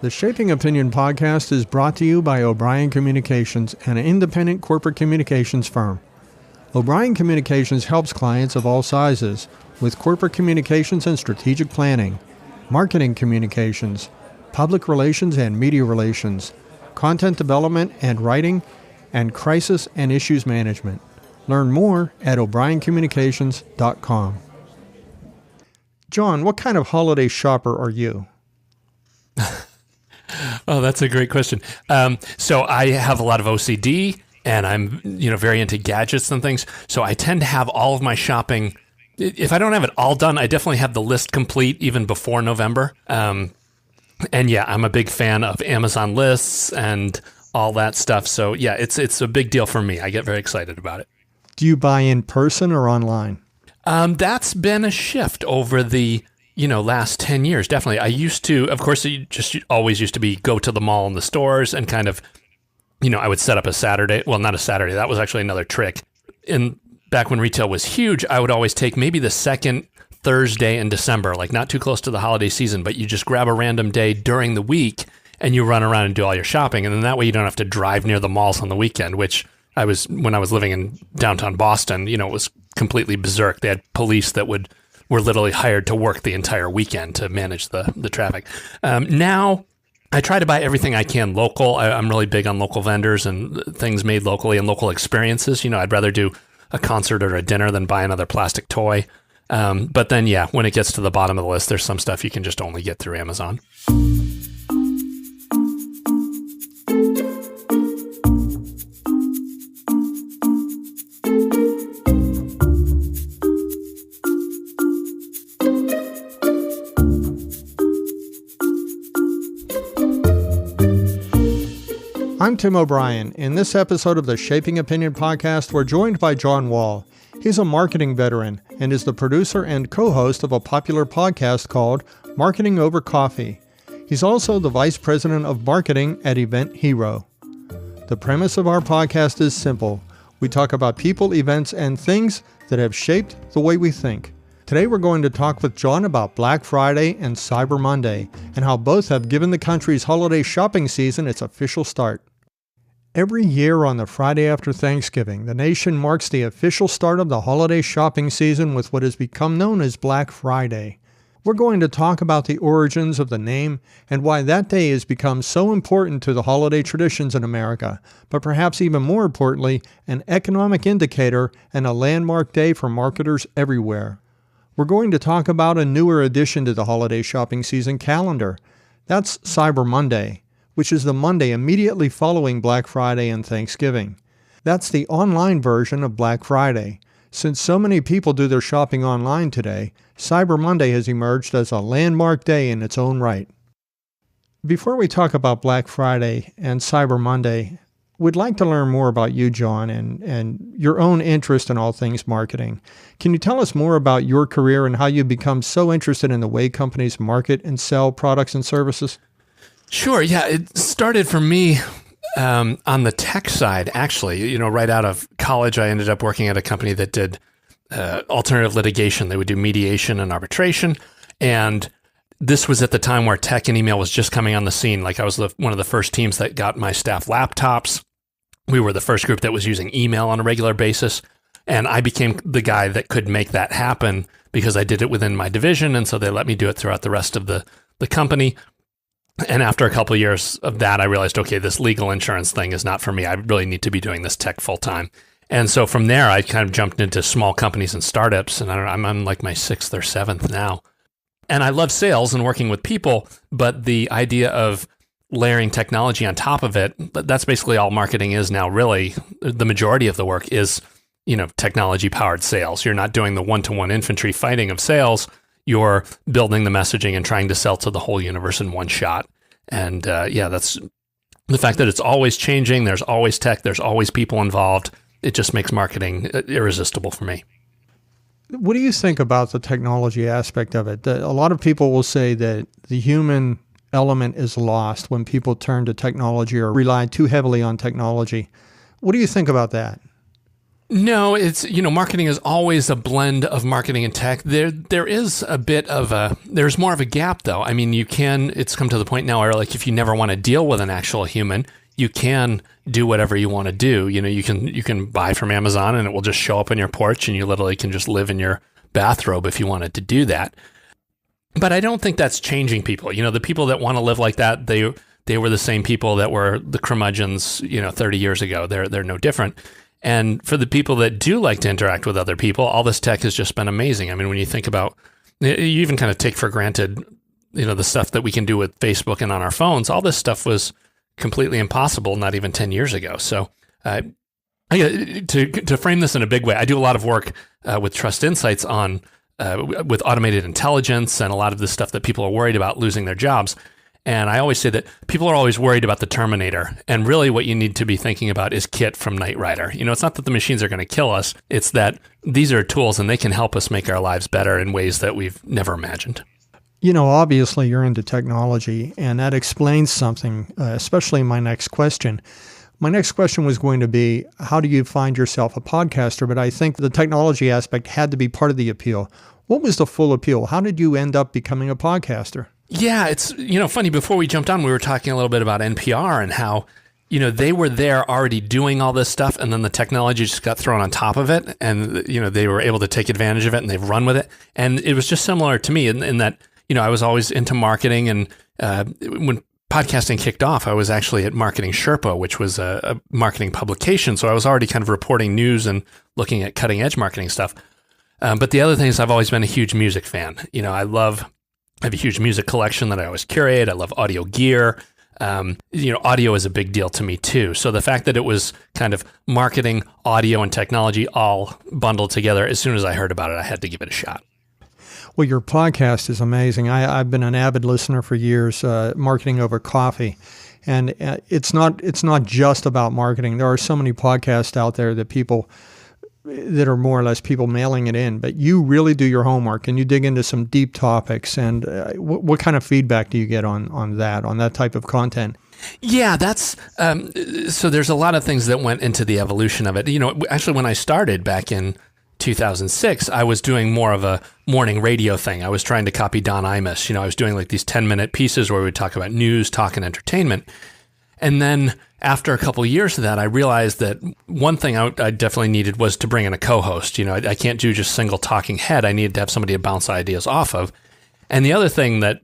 The Shaping Opinion podcast is brought to you by O'Brien Communications, an independent corporate communications firm. O'Brien Communications helps clients of all sizes with corporate communications and strategic planning, marketing communications, public relations and media relations, content development and writing, and crisis and issues management. Learn more at o'briencommunications.com. John, what kind of holiday shopper are you? Oh, that's a great question. So I have a lot of OCD, and I'm very into gadgets and things. So I tend to have all of my shopping. If I don't have it all done, I definitely have the list complete even before November. And yeah, I'm a big fan of Amazon lists and all that stuff. So yeah, it's a big deal for me. I get very excited about it. Do you buy in person or online? That's been a shift over the last 10 years. Definitely. I used to, of course, it just always used to be go to the mall and the stores and kind of, I would set up a Saturday. Well, not a Saturday. That was actually another trick. Back when retail was huge, I would always take maybe the second Thursday in December, like not too close to the holiday season, but you just grab a random day during the week and you run around and do all your shopping. And then that way you don't have to drive near the malls on the weekend, which when I was living in downtown Boston, it was completely berserk. They had police that were literally hired to work the entire weekend to manage the traffic. Now, I try to buy everything I can local. I'm really big on local vendors and things made locally and local experiences. I'd rather do a concert or a dinner than buy another plastic toy. But then, yeah, when it gets to the bottom of the list, there's some stuff you can just only get through Amazon. I'm Tim O'Brien. In this episode of the Shaping Opinion podcast, we're joined by John Wall. He's a marketing veteran and is the producer and co-host of a popular podcast called Marketing Over Coffee. He's also the vice president of marketing at Event Hero. The premise of our podcast is simple. We talk about people, events, and things that have shaped the way we think. Today we're going to talk with John about Black Friday and Cyber Monday and how both have given the country's holiday shopping season its official start. Every year on the Friday after Thanksgiving, the nation marks the official start of the holiday shopping season with what has become known as Black Friday. We're going to talk about the origins of the name and why that day has become so important to the holiday traditions in America, but perhaps even more importantly, an economic indicator and a landmark day for marketers everywhere. We're going to talk about a newer addition to the holiday shopping season calendar. That's Cyber Monday, which is the Monday immediately following Black Friday and Thanksgiving. That's the online version of Black Friday. Since so many people do their shopping online today, Cyber Monday has emerged as a landmark day in its own right. Before we talk about Black Friday and Cyber Monday, we'd like to learn more about you, John, and your own interest in all things marketing. Can you tell us more about your career and how you become so interested in the way companies market and sell products and services? Sure. Yeah. It started for me on the tech side, actually. Right out of college, I ended up working at a company that did alternative litigation. They would do mediation and arbitration. And this was at the time where tech and email was just coming on the scene. Like I was one of the first teams that got my staff laptops. We were the first group that was using email on a regular basis. And I became the guy that could make that happen because I did it within my division. And so they let me do it throughout the rest of the company. And after a couple of years of that, I realized, okay, this legal insurance thing is not for me. I really need to be doing this tech full time. And so from there, I kind of jumped into small companies and startups. And I'm on like my 6th or 7th now. And I love sales and working with people. But the idea of layering technology on top of it, that's basically all marketing is now, really. The majority of the work is, technology powered sales. You're not doing the one-to-one infantry fighting of sales. You're building the messaging and trying to sell to the whole universe in one shot. And that's the fact that it's always changing. There's always tech. There's always people involved. It just makes marketing irresistible for me. What do you think about the technology aspect of it? A lot of people will say that the human element is lost when people turn to technology or rely too heavily on technology. What do you think about that? No, it's, marketing is always a blend of marketing and tech. There is a bit of there's more of a gap though. I mean, it's come to the point now where like if you never want to deal with an actual human, you can do whatever you want to do. You can buy from Amazon and it will just show up on your porch and you literally can just live in your bathrobe if you wanted to do that. But I don't think that's changing people. The people that want to live like that, they were the same people that were the curmudgeons, 30 years ago. They're no different. And for the people that do like to interact with other people, all this tech has just been amazing. I mean, when you think about, you even kind of take for granted, the stuff that we can do with Facebook and on our phones, all this stuff was completely impossible not even 10 years ago. So to frame this in a big way, I do a lot of work with Trust Insights on with automated intelligence and a lot of the stuff that people are worried about losing their jobs. And I always say that people are always worried about the Terminator. And really what you need to be thinking about is Kit from Knight Rider. It's not that the machines are going to kill us. It's that these are tools and they can help us make our lives better in ways that we've never imagined. Obviously you're into technology, and that explains something, especially my next question. My next question was going to be, how do you find yourself a podcaster? But I think the technology aspect had to be part of the appeal. What was the full appeal? How did you end up becoming a podcaster? Yeah, it's, funny, before we jumped on, we were talking a little bit about NPR and how, they were there already doing all this stuff, and then the technology just got thrown on top of it, and, they were able to take advantage of it, and they've run with it. And it was just similar to me in that, I was always into marketing, and when podcasting kicked off, I was actually at Marketing Sherpa, which was a marketing publication, so I was already kind of reporting news and looking at cutting-edge marketing stuff. But the other thing is I've always been a huge music fan. I have a huge music collection that I always curate. I love audio gear. Audio is a big deal to me too. So the fact that it was kind of marketing, audio, and technology all bundled together, as soon as I heard about it, I had to give it a shot. Well, your podcast is amazing. I've been an avid listener for years, Marketing Over Coffee. And it's not just about marketing. There are so many podcasts out there that are more or less people mailing it in, but you really do your homework and you dig into some deep topics. And what kind of feedback do you get on that type of content? Yeah, that's so there's a lot of things that went into the evolution of it. Actually, when I started back in 2006, I was doing more of a morning radio thing. I was trying to copy Don Imus. I was doing like these 10-minute pieces where we would talk about news, talk, and entertainment. And then after a couple of years of that, I realized that one thing I definitely needed was to bring in a co-host. I can't do just single talking head. I needed to have somebody to bounce ideas off of. And the other thing that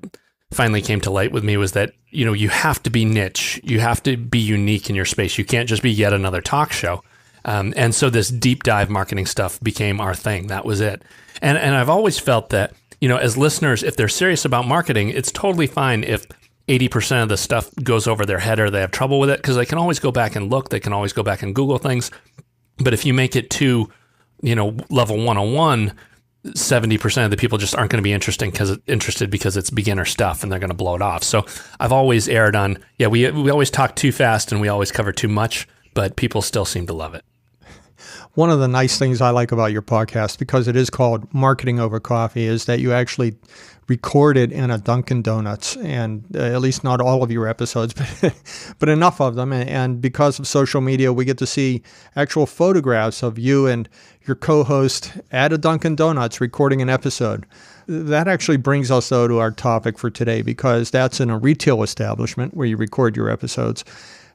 finally came to light with me was that, you have to be niche. You have to be unique in your space. You can't just be yet another talk show. And so this deep dive marketing stuff became our thing. That was it. And I've always felt that, as listeners, if they're serious about marketing, it's totally fine if 80% of the stuff goes over their head or they have trouble with it, because they can always go back and look. They can always go back and Google things. But if you make it to, level 101, 70% of the people just aren't going to be interested because it's beginner stuff and they're going to blow it off. So I've always erred on, we always talk too fast and we always cover too much, but people still seem to love it. One of the nice things I like about your podcast, because it is called Marketing Over Coffee, is that you actually record it in a Dunkin' Donuts, and at least not all of your episodes, but enough of them. And because of social media, we get to see actual photographs of you and your co-host at a Dunkin' Donuts recording an episode. That actually brings us, though, to our topic for today, because that's in a retail establishment where you record your episodes.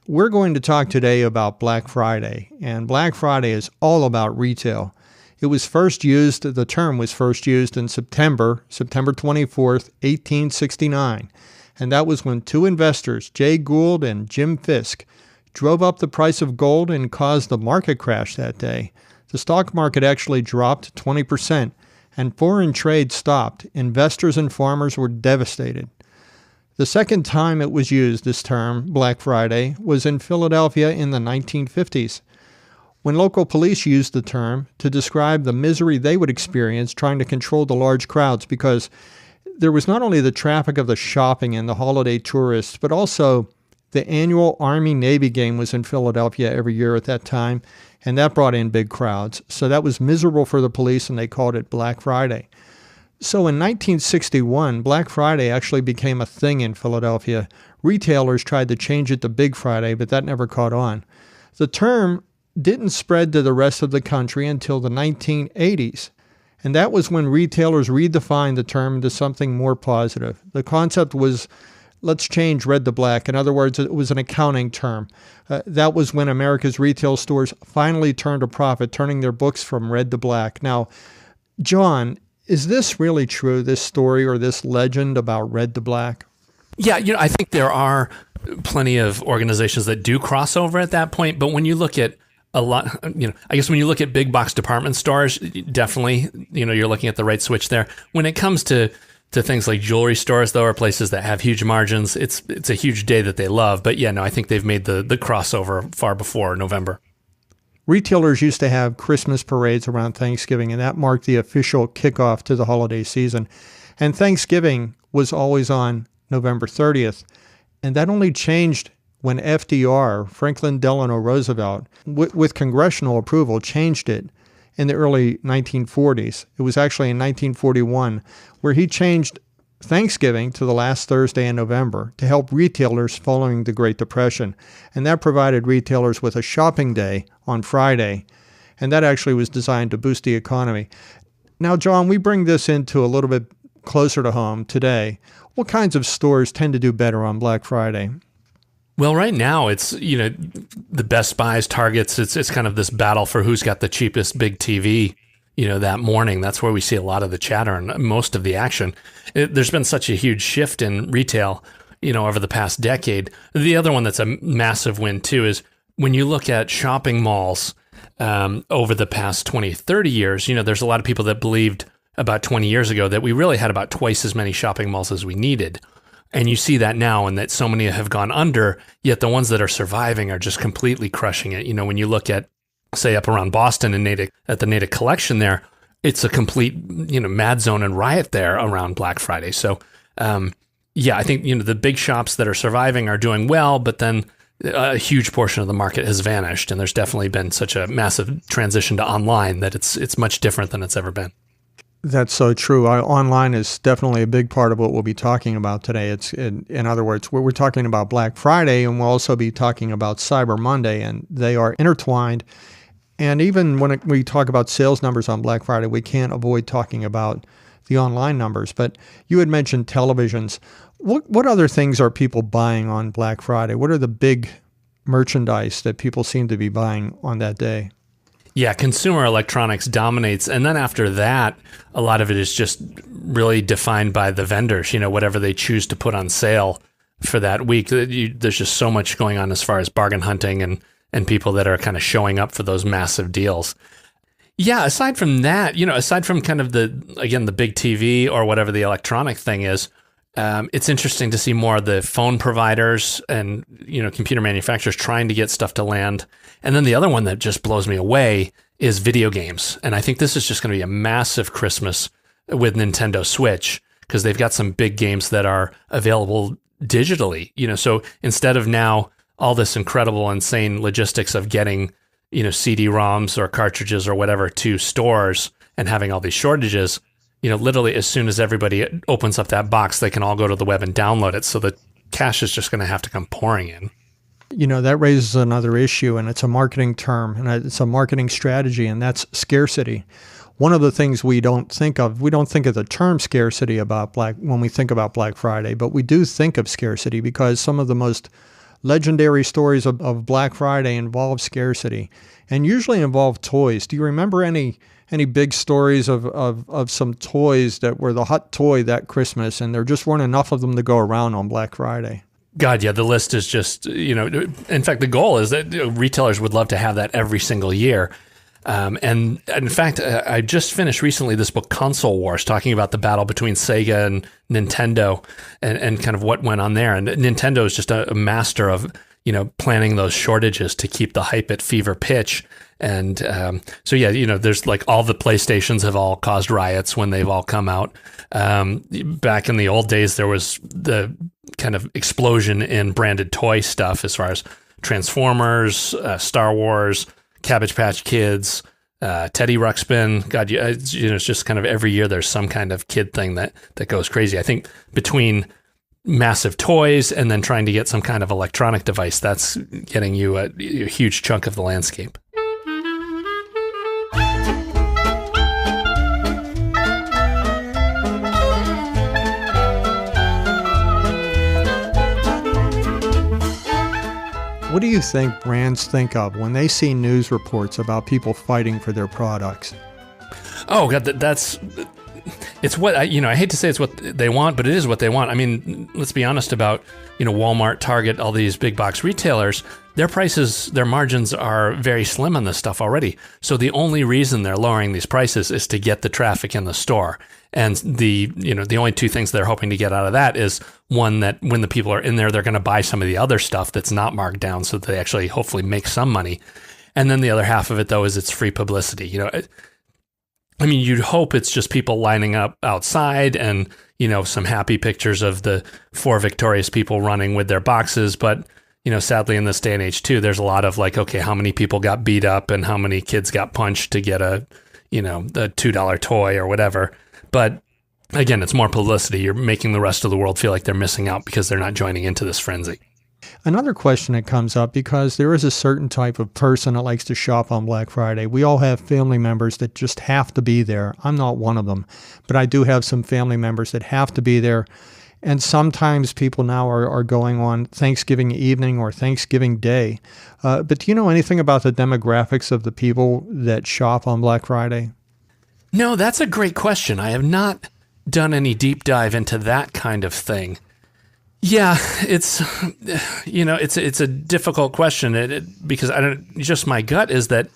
We're going to talk today about Black Friday, and Black Friday is all about retail. The term was first used in September 24th, 1869, and that was when two investors, Gould and Jim Fisk, drove up the price of gold and caused the market crash that day. The stock market actually dropped 20%, and foreign trade stopped. Investors and farmers were devastated. The second time it was used, this term, Black Friday, was in Philadelphia in the 1950s, when local police used the term to describe the misery they would experience trying to control the large crowds, because there was not only the traffic of the shopping and the holiday tourists, but also the annual Army-Navy game was in Philadelphia every year at that time, and that brought in big crowds. So that was miserable for the police, and they called it Black Friday. So in 1961, Black Friday actually became a thing in Philadelphia. Retailers tried to change it to Big Friday, but that never caught on. The term didn't spread to the rest of the country until the 1980s. And that was when retailers redefined the term into something more positive. The concept was, let's change red to black. In other words, it was an accounting term. That was when America's retail stores finally turned a profit, turning their books from red to black. Now, John, is this really true, this story or this legend about red to black? Yeah, I think there are plenty of organizations that do cross over at that point. But when you look at a lot, I guess when you look at big box department stores, definitely, you're looking at the right switch there. When it comes to things like jewelry stores, though, or places that have huge margins, it's a huge day that they love. But yeah, no, I think they've made the crossover far before November. Retailers used to have Christmas parades around Thanksgiving, and that marked the official kickoff to the holiday season. And Thanksgiving was always on November 30th. And that only changed when FDR, Franklin Delano Roosevelt, with congressional approval, changed it in the early 1940s. It was actually in 1941 where he changed Thanksgiving to the last Thursday in November to help retailers following the Great Depression. And that provided retailers with a shopping day on Friday. And that actually was designed to boost the economy. Now, John, we bring this into a little bit closer to home today. What kinds of stores tend to do better on Black Friday? Well, right now it's, the Best Buys, Targets, it's kind of this battle for who's got the cheapest big TV, that morning. That's where we see a lot of the chatter and most of the action. There's been such a huge shift in retail, over the past decade. The other one that's a massive win too is when you look at shopping malls over the past 20, 30 years, there's a lot of people that believed about 20 years ago that we really had about twice as many shopping malls as we needed. And you see that now, and that so many have gone under, yet the ones that are surviving are just completely crushing it. When you look at, say, up around Boston and Natick, at the Natick Collection it's a complete, mad zone and riot there around Black Friday. So, I think, the big shops that are surviving are doing well, but then a huge portion of the market has vanished. And there's definitely been such a massive transition to online that it's much different than it's ever been. That's so true. Online is definitely a big part of what we'll be talking about today. It's in other words, we're talking about Black Friday, and we'll also be talking about Cyber Monday, and they are intertwined. And even when we talk about sales numbers on Black Friday, we can't avoid talking about the online numbers. But you had mentioned televisions. What other things are people buying on Black Friday? What are the big merchandise that people seem to be buying on that day? Yeah, consumer electronics dominates. And then after that, a lot of it is just really defined by the vendors, whatever they choose to put on sale for that week. There's just so much going on as far as bargain hunting and people that are kind of showing up for those massive deals. Yeah, aside from that, aside from kind of the big TV or whatever the electronic thing is, it's interesting to see more of the phone providers and, computer manufacturers trying to get stuff to land. And then the other one that just blows me away is video games. And I think this is just going to be a massive Christmas with Nintendo Switch because they've got some big games that are available digitally. So instead of now all this incredible, insane logistics of getting, CD-ROMs or cartridges or whatever to stores and having all these shortages, literally as soon as everybody opens up that box, they can all go to the web and download it. So the cash is just going to have to come pouring in. That raises another issue, and it's a marketing term, and it's a marketing strategy, and that's scarcity. One of the things we don't think of the term scarcity when we think about Black Friday, but we do think of scarcity because some of the most legendary stories of Black Friday involve scarcity and usually involve toys. Do you remember any big stories of some toys that were the hot toy that Christmas, and there just weren't enough of them to go around on Black Friday? God, yeah, the list is just, in fact, the goal is that retailers would love to have that every single year. And in fact, I just finished recently this book, Console Wars, talking about the battle between Sega and Nintendo and kind of what went on there. And Nintendo is just a master of, planning those shortages to keep the hype at fever pitch. And so, yeah, there's like all the PlayStations have all caused riots when they've all come out. Back in the old days, there was the kind of explosion in branded toy stuff as far as Transformers, Star Wars, Cabbage Patch Kids, Teddy Ruxpin. God, it's just kind of every year there's some kind of kid thing that goes crazy. I think between massive toys and then trying to get some kind of electronic device, that's getting you a huge chunk of the landscape. What do you think brands think of when they see news reports about people fighting for their products? Oh, God, it's what, I hate to say it's what they want, but it is what they want. I mean, let's be honest about, Walmart, Target, all these big box retailers, their prices, their margins are very slim on this stuff already. So the only reason they're lowering these prices is to get the traffic in the store. And the only two things they're hoping to get out of that is one, that when the people are in there, they're going to buy some of the other stuff that's not marked down so that they actually hopefully make some money. And then the other half of it, though, is it's free publicity. You'd hope it's just people lining up outside and, some happy pictures of the 4 victorious people running with their boxes. But, sadly, in this day and age, too, there's a lot of like, okay, how many people got beat up and how many kids got punched to get the $2 toy or whatever. But again, it's more publicity. You're making the rest of the world feel like they're missing out because they're not joining into this frenzy. Another question that comes up, because there is a certain type of person that likes to shop on Black Friday. We all have family members that just have to be there. I'm not one of them, but I do have some family members that have to be there. And sometimes people now are going on Thanksgiving evening or Thanksgiving Day. But do you know anything about the demographics of the people that shop on Black Friday? No, that's a great question. I have not done any deep dive into that kind of thing. Yeah, it's a difficult question because just my gut is that,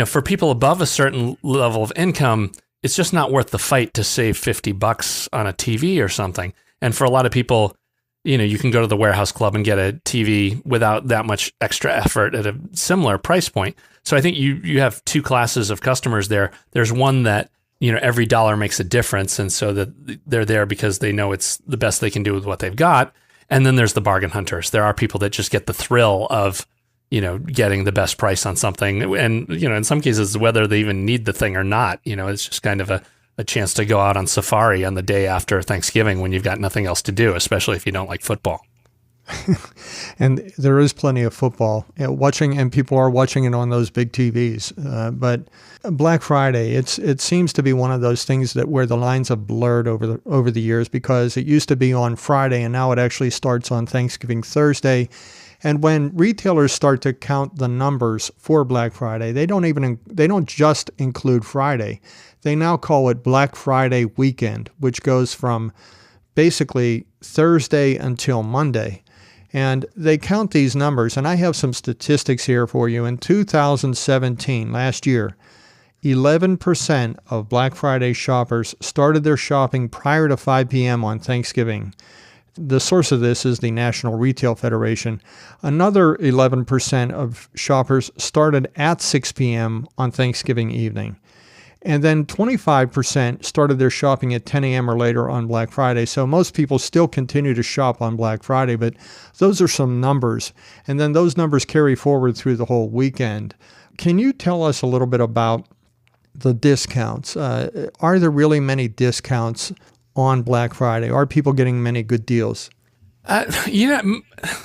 for people above a certain level of income, it's just not worth the fight to save $50 on a TV or something. And for a lot of people, you can go to the warehouse club and get a TV without that much extra effort at a similar price point. So I think you have two classes of customers there. There's one that, every dollar makes a difference. And so that they're there because they know it's the best they can do with what they've got. And then there's the bargain hunters. There are people that just get the thrill of, getting the best price on something. And, in some cases, whether they even need the thing or not, it's just kind of a chance to go out on safari on the day after Thanksgiving when you've got nothing else to do, especially if you don't like football. And there is plenty of football watching, and people are watching it on those big TVs. But Black Friday, it seems to be one of those things that where the lines have blurred over the years, because it used to be on Friday and now it actually starts on Thanksgiving Thursday. And when retailers start to count the numbers for Black Friday, they don't just include Friday. They now call it Black Friday weekend, which goes from basically Thursday until Monday. And they count these numbers, and I have some statistics here for you. In 2017, last year, 11% of Black Friday shoppers started their shopping prior to 5 p.m. on Thanksgiving. The source of this is the National Retail Federation. Another 11% of shoppers started at 6 p.m. on Thanksgiving evening. And then 25% started their shopping at 10 a.m. or later on Black Friday. So most people still continue to shop on Black Friday, but those are some numbers. And then those numbers carry forward through the whole weekend. Can you tell us a little bit about the discounts? Are there really many discounts on Black Friday? Are people getting many good deals? And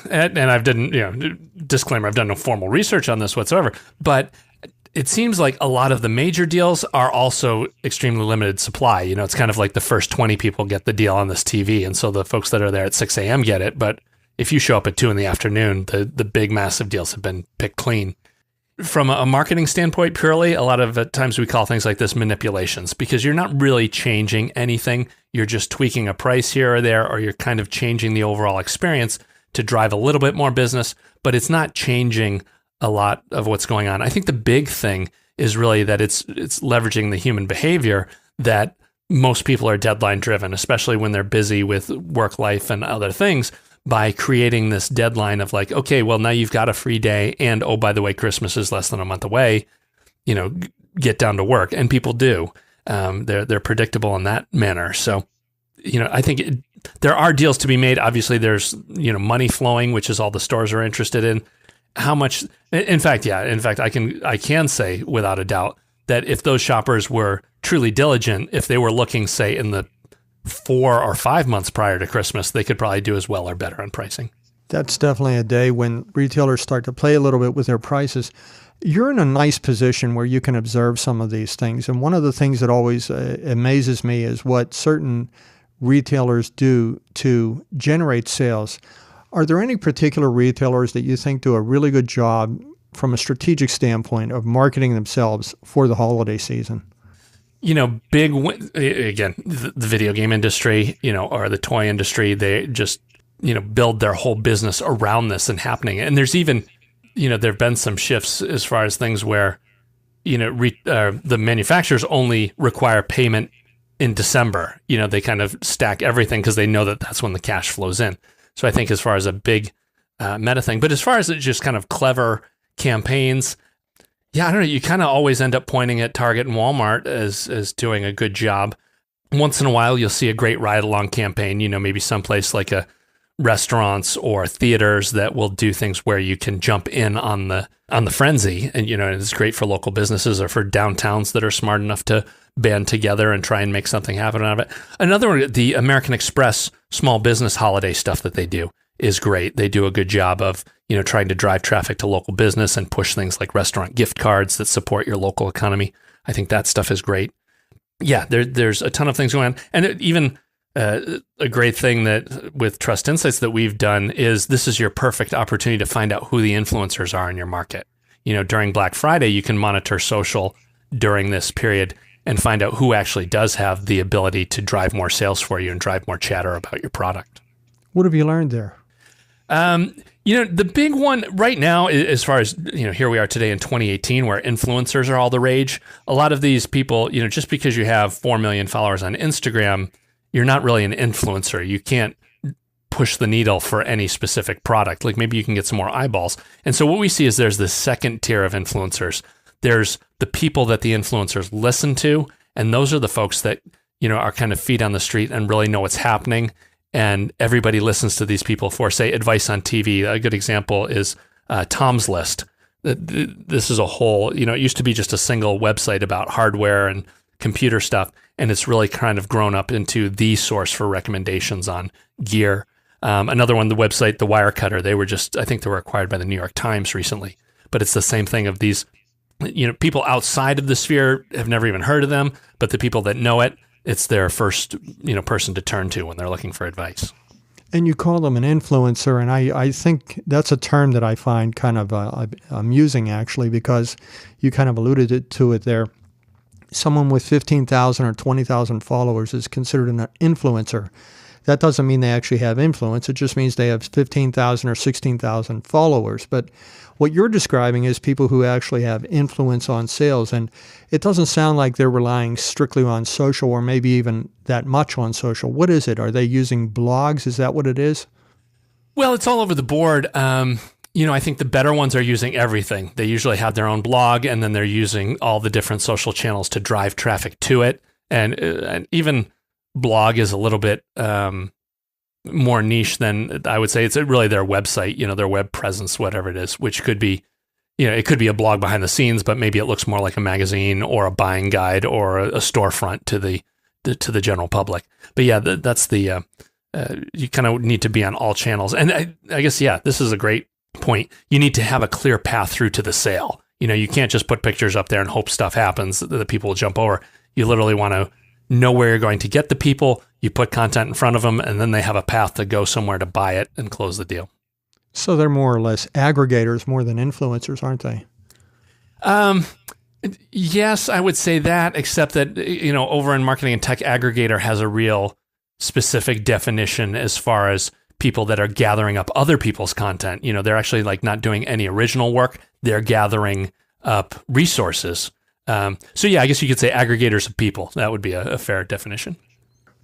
I've done, disclaimer, I've done no formal research on this whatsoever, but it seems like a lot of the major deals are also extremely limited supply. It's kind of like the first 20 people get the deal on this TV. And so the folks that are there at 6 a.m. get it. But if you show up at 2 in the afternoon, the big massive deals have been picked clean. From a marketing standpoint, purely, a lot of times we call things like this manipulations, because you're not really changing anything. You're just tweaking a price here or there, or you're kind of changing the overall experience to drive a little bit more business, but it's not changing a lot of what's going on. I think the big thing is really that it's leveraging the human behavior that most people are deadline driven, especially when they're busy with work life and other things, by creating this deadline of like, okay, well, now you've got a free day. And oh, by the way, Christmas is less than a month away, get down to work. And people do. They're predictable in that manner. So, I think there are deals to be made. Obviously there's, money flowing, which is all the stores are interested in. How much, in fact, I can say without a doubt that if those shoppers were truly diligent, if they were looking, say, in the 4 or 5 months prior to Christmas, they could probably do as well or better on pricing. That's definitely a day when retailers start to play a little bit with their prices. You're in a nice position where you can observe some of these things. And one of the things that always amazes me is what certain retailers do to generate sales. Are there any particular retailers that you think do a really good job from a strategic standpoint of marketing themselves for the holiday season? Again, the video game industry, or the toy industry, they just, build their whole business around this and happening. And there's even, there have been some shifts as far as things where, the manufacturers only require payment in December. They kind of stack everything because they know that that's when the cash flows in. So I think as far as a big meta thing, but as far as just kind of clever campaigns, I don't know, you kind of always end up pointing at Target and Walmart as doing a good job. Once in a while, you'll see a great ride-along campaign, maybe someplace like a restaurants or theaters that will do things where you can jump in on the frenzy. And, it's great for local businesses or for downtowns that are smart enough to band together and try and make something happen out of it. Another one, the American Express small business holiday stuff that they do is great. They do a good job of, trying to drive traffic to local business and push things like restaurant gift cards that support your local economy. I think that stuff is great. Yeah, there's a ton of things going on. And even a great thing that with Trust Insights that we've done is this is your perfect opportunity to find out who the influencers are in your market. During Black Friday, you can monitor social during this period and find out who actually does have the ability to drive more sales for you and drive more chatter about your product. What have you learned there? The big one right now, as far as, here we are today in 2018, where influencers are all the rage. A lot of these people, just because you have 4 million followers on Instagram, you're not really an influencer. You can't push the needle for any specific product. Like maybe you can get some more eyeballs. And so what we see is there's this second tier of influencers. There's the people that the influencers listen to, and those are the folks that, are kind of feet on the street and really know what's happening. And everybody listens to these people for, say, advice on TV. A good example is Tom's List. This is a whole, it used to be just a single website about hardware and computer stuff, and it's really kind of grown up into the source for recommendations on gear. Another one, the website, The Wirecutter, I think they were acquired by the New York Times recently. But it's the same thing of these, people outside of the sphere have never even heard of them, but the people that know it, it's their first, person to turn to when they're looking for advice. And you call them an influencer, and I think that's a term that I find kind of amusing, actually, because you kind of alluded to it there. Someone with 15,000 or 20,000 followers is considered an influencer. That doesn't mean they actually have influence. It just means they have 15,000 or 16,000 followers. But what you're describing is people who actually have influence on sales. And it doesn't sound like they're relying strictly on social or maybe even that much on social. What is it? Are they using blogs? Is that what it is? Well, it's all over the board. I think the better ones are using everything. They usually have their own blog, and then they're using all the different social channels to drive traffic to it. And even blog is a little bit more niche than I would say. It's really their website, their web presence, whatever it is, which could be, it could be a blog behind the scenes, but maybe it looks more like a magazine or a buying guide or a storefront to the general public. But yeah, that's the you kind of need to be on all channels. And I guess, this is a great point. You need to have a clear path through to the sale. You can't just put pictures up there and hope stuff happens that people will jump over. You literally want to know where you're going to get the people. You put content in front of them, and then they have a path to go somewhere to buy it and close the deal. So they're more or less aggregators more than influencers, aren't they? Yes, I would say that, except that, over in marketing and tech, aggregator has a real specific definition as far as people that are gathering up other people's content. They're actually like not doing any original work. They're gathering up resources. I guess you could say aggregators of people. That would be a fair definition.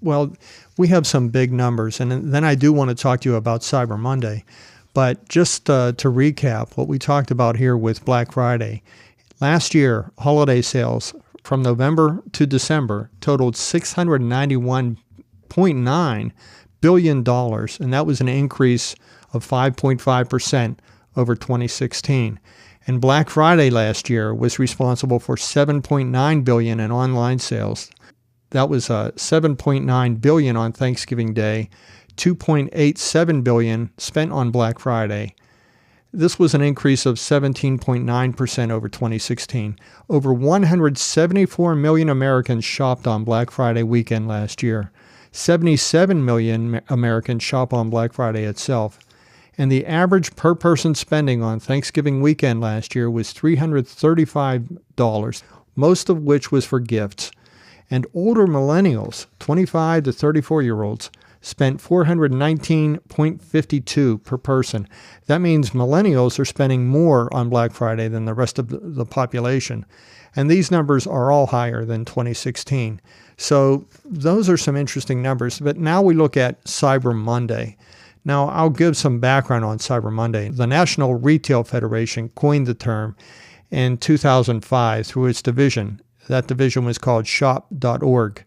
Well, we have some big numbers, and then I do want to talk to you about Cyber Monday. But just to recap what we talked about here with Black Friday, last year, holiday sales from November to December totaled $691.9 billion, and that was an increase of 5.5% over 2016. And Black Friday last year was responsible for $7.9 billion in online sales. That was $7.9 billion on Thanksgiving Day, $2.87 billion spent on Black Friday. This was an increase of 17.9% over 2016. Over 174 million Americans shopped on Black Friday weekend last year. 77 million Americans shop on Black Friday itself. And the average per person spending on Thanksgiving weekend last year was $335, most of which was for gifts. And older millennials, 25 to 34-year-olds, spent $419.52 per person. That means millennials are spending more on Black Friday than the rest of the population. And these numbers are all higher than 2016. So those are some interesting numbers. But now we look at Cyber Monday. Now, I'll give some background on Cyber Monday. The National Retail Federation coined the term in 2005 through its division. That division was called shop.org.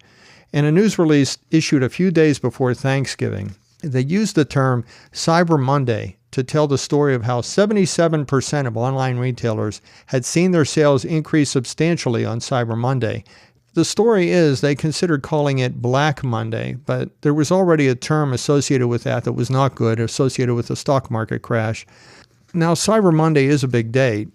In a news release issued a few days before Thanksgiving, they used the term Cyber Monday to tell the story of how 77% of online retailers had seen their sales increase substantially on Cyber Monday. The story is they considered calling it Black Monday, but there was already a term associated with that was not good, associated with the stock market crash. Now, Cyber Monday is a big day.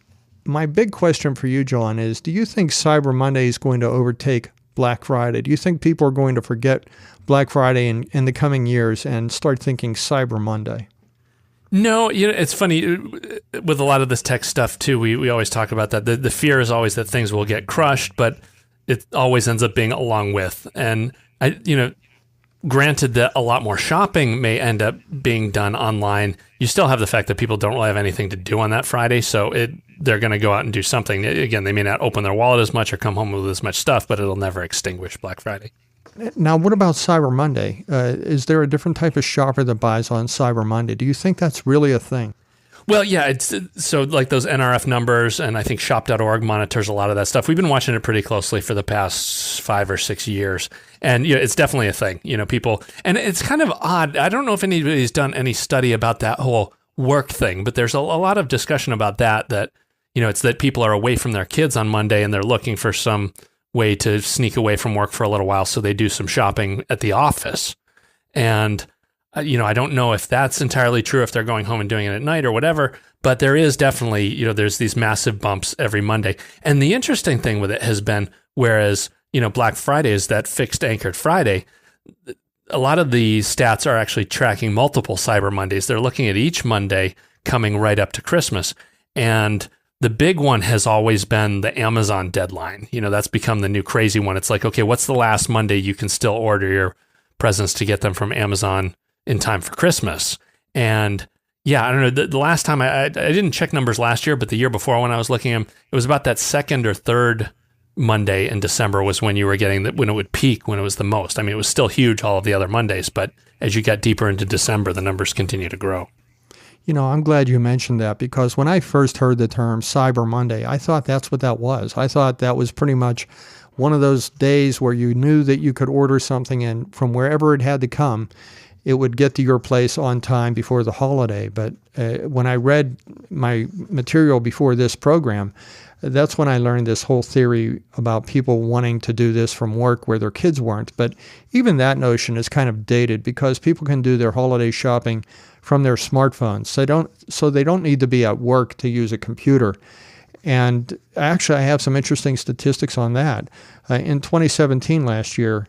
My big question for you, John, is do you think Cyber Monday is going to overtake Black Friday? Do you think people are going to forget Black Friday in the coming years and start thinking Cyber Monday? No, it's funny with a lot of this tech stuff too. We always talk about that. The fear is always that things will get crushed, but it always ends up being along with. And granted that a lot more shopping may end up being done online, you still have the fact that people don't really have anything to do on that Friday, so they're going to go out and do something. Again, they may not open their wallet as much or come home with as much stuff, but it'll never extinguish Black Friday. Now, what about Cyber Monday? Is there a different type of shopper that buys on Cyber Monday? Do you think that's really a thing? Well, yeah, it's so like those NRF numbers, and I think shop.org monitors a lot of that stuff. We've been watching it pretty closely for the past 5 or 6 years, and it's definitely a thing. People, and it's kind of odd. I don't know if anybody's done any study about that whole work thing, but there's a lot of discussion about that it's that people are away from their kids on Monday and they're looking for some way to sneak away from work for a little while, so they do some shopping at the office. And I don't know if that's entirely true, if they're going home and doing it at night or whatever, but there is definitely, there's these massive bumps every Monday. And the interesting thing with it has been, whereas, Black Friday is that fixed anchored Friday, a lot of the stats are actually tracking multiple Cyber Mondays. They're looking at each Monday coming right up to Christmas. And the big one has always been the Amazon deadline. That's become the new crazy one. It's like, okay, what's the last Monday you can still order your presents to get them from Amazon in time for Christmas? And yeah, I don't know, the last time I didn't check numbers last year, but the year before when I was looking at them, it was about that second or third Monday in December was when you were getting when it would peak, when it was the most. I mean, it was still huge all of the other Mondays, but as you got deeper into December, the numbers continue to grow. I'm glad you mentioned that, because when I first heard the term Cyber Monday, I thought that's what that was. I thought that was pretty much one of those days where you knew that you could order something and from wherever it had to come, it would get to your place on time before the holiday. But when I read my material before this program, that's when I learned this whole theory about people wanting to do this from work where their kids weren't. But even that notion is kind of dated, because people can do their holiday shopping from their smartphones. So they don't need to be at work to use a computer. And actually, I have some interesting statistics on that. In 2017, last year,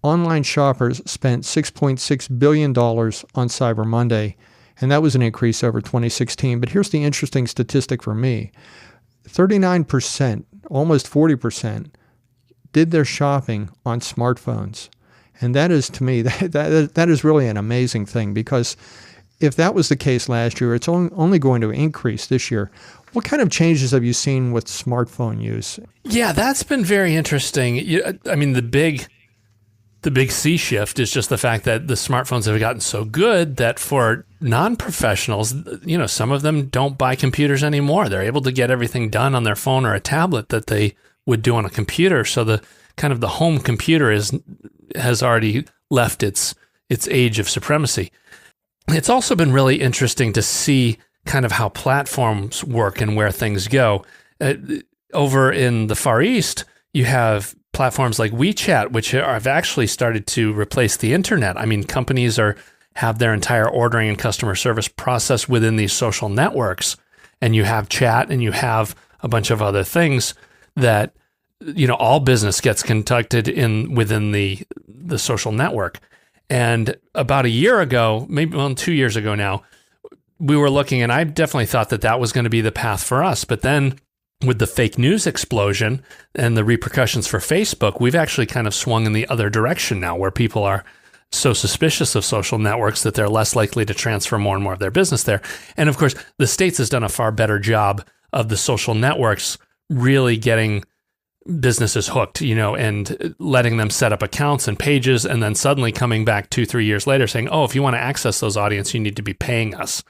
online shoppers spent $6.6 billion on Cyber Monday, and that was an increase over 2016. But here's the interesting statistic for me. 39%, almost 40%, did their shopping on smartphones. And that is, to me, that is really an amazing thing, because if that was the case last year, it's only going to increase this year. What kind of changes have you seen with smartphone use? Yeah, that's been very interesting. I mean, the big sea shift is just the fact that the smartphones have gotten so good that for non-professionals, some of them don't buy computers anymore. They're able to get everything done on their phone or a tablet that they would do on a computer. So the kind of the home computer has already left its age of supremacy. It's also been really interesting to see kind of how platforms work and where things go. Over in the Far East, you have platforms like WeChat, which have actually started to replace the internet. I mean, companies have their entire ordering and customer service process within these social networks, and you have chat and you have a bunch of other things that, all business gets conducted within the social network. And about a year ago, maybe 2 years ago now, we were looking, and I definitely thought that that was going to be the path for us. But then with the fake news explosion and the repercussions for Facebook, we've actually kind of swung in the other direction now, where people are so suspicious of social networks that they're less likely to transfer more and more of their business there. And of course, the States has done a far better job of the social networks really getting businesses hooked, and letting them set up accounts and pages, and then suddenly coming back 2-3 years later saying, oh, if you want to access those audience, you need to be paying us.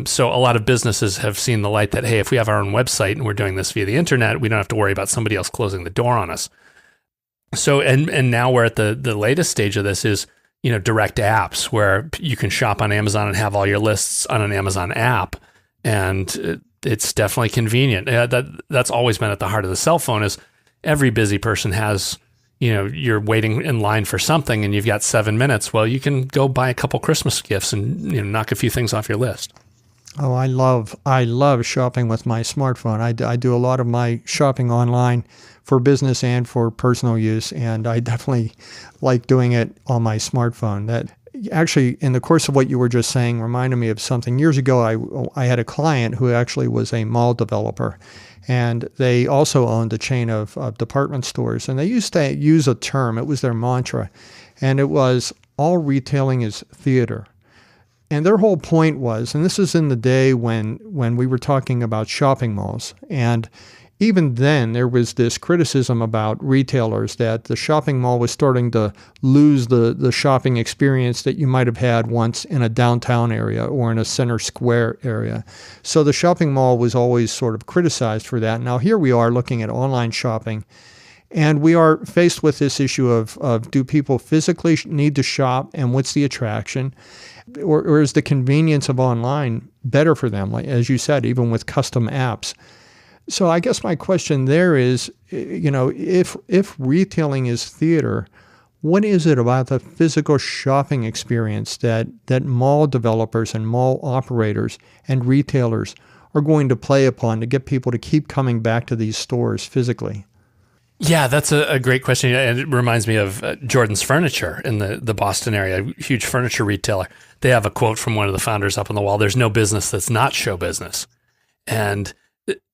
So a lot of businesses have seen the light that, hey, if we have our own website and we're doing this via the internet, we don't have to worry about somebody else closing the door on us. So, and now we're at the latest stage of this is, direct apps where you can shop on Amazon and have all your lists on an Amazon app. And it's definitely convenient. That's always been at the heart of the cell phone is every busy person has, you're waiting in line for something and you've got 7 minutes. Well, you can go buy a couple Christmas gifts and knock a few things off your list. Oh, I love shopping with my smartphone. I do a lot of my shopping online for business and for personal use, and I definitely like doing it on my smartphone. That actually, in the course of what you were just saying, reminded me of something. Years ago, I had a client who actually was a mall developer, and they also owned a chain of department stores, and they used to use a term. It was their mantra, and it was, all retailing is theater. And their whole point was, and this is in the day when we were talking about shopping malls, and even then there was this criticism about retailers that the shopping mall was starting to lose the shopping experience that you might have had once in a downtown area or in a center square area. So the shopping mall was always sort of criticized for that. Now here we are looking at online shopping, and we are faced with this issue of do people physically need to shop, and what's the attraction? Or is the convenience of online better for them, like as you said, even with custom apps? So I guess my question there is, if retailing is theater, what is it about the physical shopping experience that mall developers and mall operators and retailers are going to play upon to get people to keep coming back to these stores physically? Yeah, that's a great question. And it reminds me of Jordan's Furniture in the Boston area, a huge furniture retailer. They have a quote from one of the founders up on the wall: "There's no business that's not show business." And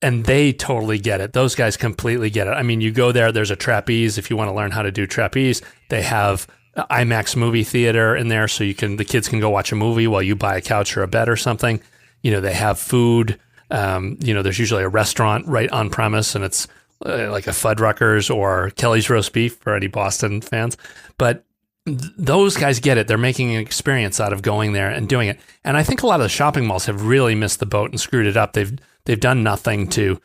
they totally get it. Those guys completely get it. I mean, you go there, there's a trapeze. If you want to learn how to do trapeze, they have IMAX movie theater in there, so the kids can go watch a movie while you buy a couch or a bed or something. They have food. There's usually a restaurant right on premise, and it's like a Fuddruckers or Kelly's Roast Beef for any Boston fans. But those guys get it. They're making an experience out of going there and doing it. And I think a lot of the shopping malls have really missed the boat and screwed it up. They've done nothing to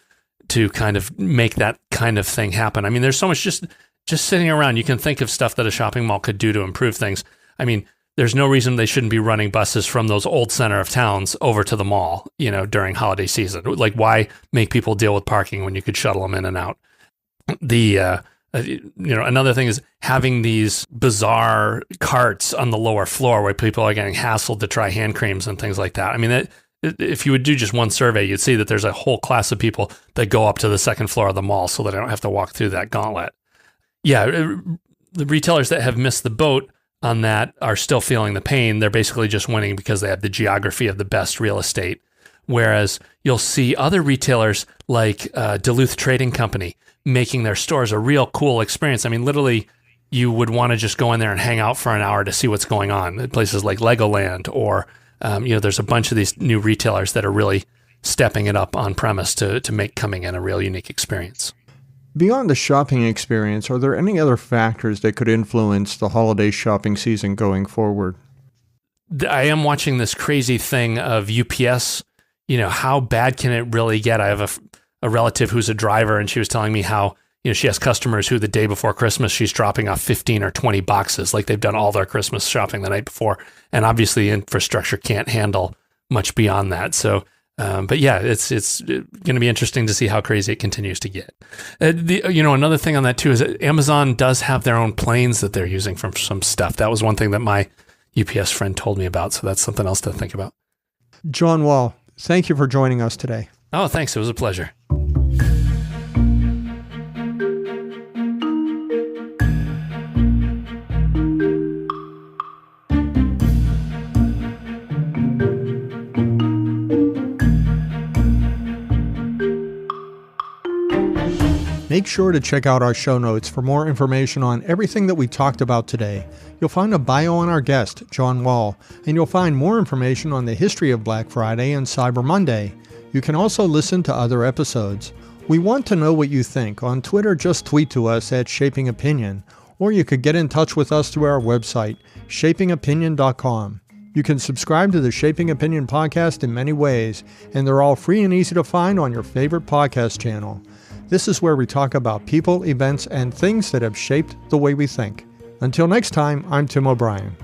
kind of make that kind of thing happen. I mean, there's so much just sitting around. You can think of stuff that a shopping mall could do to improve things. I mean, there's no reason they shouldn't be running buses from those old center of towns over to the mall, during holiday season. Like, why make people deal with parking when you could shuttle them in and out? Another thing is having these bizarre carts on the lower floor where people are getting hassled to try hand creams and things like that. I mean, if you would do just one survey, you'd see that there's a whole class of people that go up to the second floor of the mall so that they don't have to walk through that gauntlet. Yeah, the retailers that have missed the boat on that are still feeling the pain. They're basically just winning because they have the geography of the best real estate. Whereas you'll see other retailers like Duluth Trading Company making their stores a real cool experience. I mean, literally, you would want to just go in there and hang out for an hour to see what's going on at places like Legoland, or there's a bunch of these new retailers that are really stepping it up on premise to make coming in a real unique experience. Beyond the shopping experience, are there any other factors that could influence the holiday shopping season going forward? I am watching this crazy thing of UPS. How bad can it really get? I have a relative who's a driver, and she was telling me how, she has customers who the day before Christmas, she's dropping off 15 or 20 boxes, like they've done all their Christmas shopping the night before. And obviously infrastructure can't handle much beyond that. So, but yeah, it's going to be interesting to see how crazy it continues to get. Another thing on that too is that Amazon does have their own planes that they're using from some stuff. That was one thing that my UPS friend told me about. So that's something else to think about. John Wall, thank you for joining us today. Oh, thanks. It was a pleasure. Make sure to check out our show notes for more information on everything that we talked about today. You'll find a bio on our guest, John Wall, and you'll find more information on the history of Black Friday and Cyber Monday. You can also listen to other episodes. We want to know what you think. On Twitter, just tweet to us at Shaping Opinion, or you could get in touch with us through our website, shapingopinion.com. You can subscribe to the Shaping Opinion podcast in many ways, and they're all free and easy to find on your favorite podcast channel. This is where we talk about people, events, and things that have shaped the way we think. Until next time, I'm Tim O'Brien.